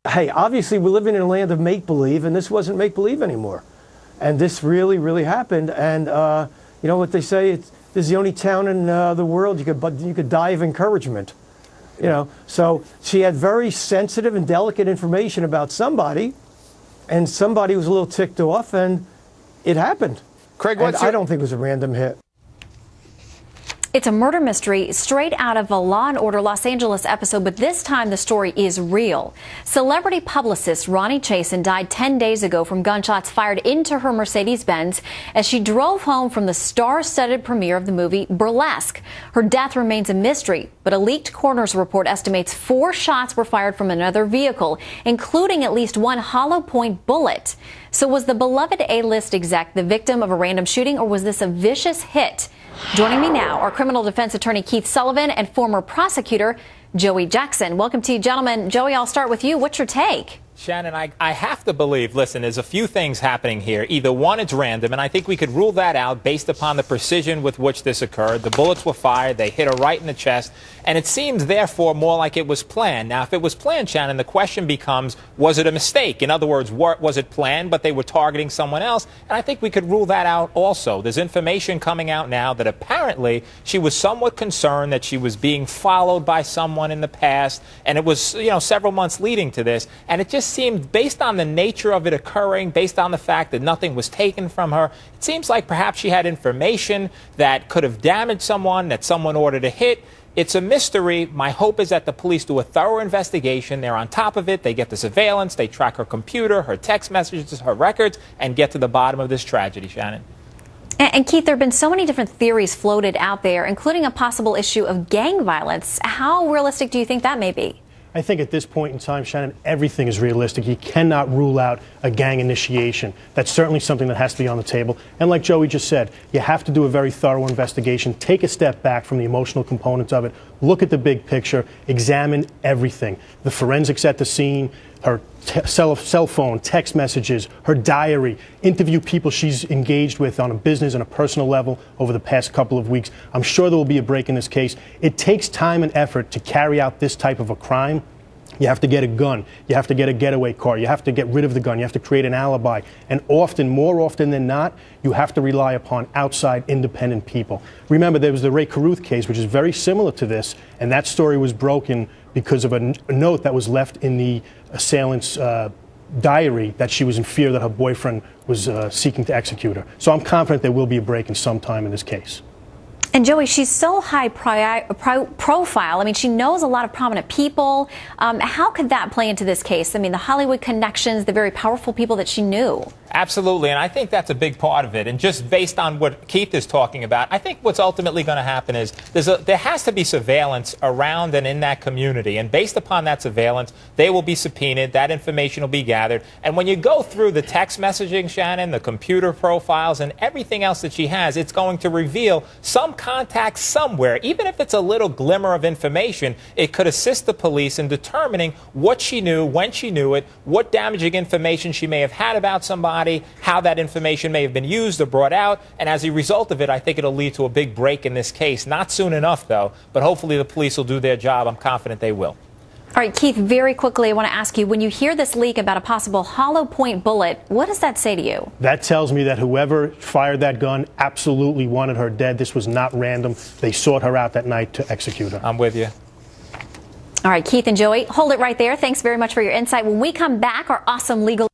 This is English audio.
hey, obviously we're living in a land of make-believe, and this wasn't make-believe anymore. And this really, really happened. And you know what they say? This is the only town in the world you could die of encouragement. You know, so she had very sensitive and delicate information about somebody, and somebody was a little ticked off, and it happened. Craig, I don't think it was a random hit. It's a murder mystery straight out of a Law & Order Los Angeles episode, but this time the story is real. Celebrity publicist Ronni Chasen died 10 days ago from gunshots fired into her Mercedes-Benz as she drove home from the star-studded premiere of the movie Burlesque. Her death remains a mystery, but a leaked coroner's report estimates 4 shots were fired from another vehicle, including at least 1 hollow-point bullet. So was the beloved A-list exec the victim of a random shooting, or was this a vicious hit? Joining me now are criminal defense attorney Keith Sullivan and former prosecutor Joey Jackson. Welcome to you, gentlemen. Joey, I'll start with you. What's your take? Shannon, I have to believe, listen, there's a few things happening here. Either one, it's random, and I think we could rule that out based upon the precision with which this occurred. The bullets were fired, they hit her right in the chest, and it seems, therefore, more like it was planned. Now, if it was planned, Shannon, the question becomes, was it a mistake? In other words, was it planned, but they were targeting someone else? And I think we could rule that out also. There's information coming out now that apparently she was somewhat concerned that she was being followed by someone in the past, and it was, you know, several months leading to this, and it just seemed, based on the nature of it occurring, based on the fact that nothing was taken from her, it seems like perhaps she had information that could have damaged someone, that someone ordered a hit. It's a mystery. My hope is that the police do a thorough investigation. They're on top of it. They get the surveillance. They track her computer, her text messages, her records, and get to the bottom of this tragedy, Shannon. And Keith, there have been so many different theories floated out there, including a possible issue of gang violence. How realistic do you think that may be? I think at this point in time, Shannon, everything is realistic. You cannot rule out a gang initiation. That's certainly something that has to be on the table. And like Joey just said, you have to do a very thorough investigation. Take a step back from the emotional components of it. Look at the big picture. Examine everything. The forensics at the scene, her cell phone, text messages, her diary, interview people she's engaged with on a business and a personal level over the past couple of weeks. I'm sure there will be a break in this case. It takes time and effort to carry out this type of a crime. You have to get a gun. You have to get a getaway car. You have to get rid of the gun. You have to create an alibi. And often, more often than not, you have to rely upon outside independent people. Remember, there was the Ray Carruth case, which is very similar to this, and that story was broken because of a note that was left in the assailant's diary that she was in fear that her boyfriend was seeking to execute her. So I'm confident there will be a break in some time in this case. And Joey, she's so high profile. I mean, she knows a lot of prominent people. How could that play into this case? I mean, the Hollywood connections, the very powerful people that she knew. Absolutely, and I think that's a big part of it. And just based on what Keith is talking about, I think what's ultimately going to happen is there has to be surveillance around and in that community. And based upon that surveillance, they will be subpoenaed, that information will be gathered. And when you go through the text messaging, Shannon, the computer profiles, and everything else that she has, it's going to reveal some contact somewhere. Even if it's a little glimmer of information, it could assist the police in determining what she knew, when she knew it, what damaging information she may have had about somebody, how that information may have been used or brought out, and as a result of it, I think it'll lead to a big break in this case. Not soon enough, though, but hopefully the police will do their job. I'm confident they will. All right, Keith, very quickly, I want to ask you, when you hear this leak about a possible hollow point bullet, what does that say to you? That tells me that whoever fired that gun absolutely wanted her dead. This was not random. They sought her out that night to execute her. I'm with you. All right, Keith and Joey, hold it right there. Thanks very much for your insight. When we come back, our awesome legal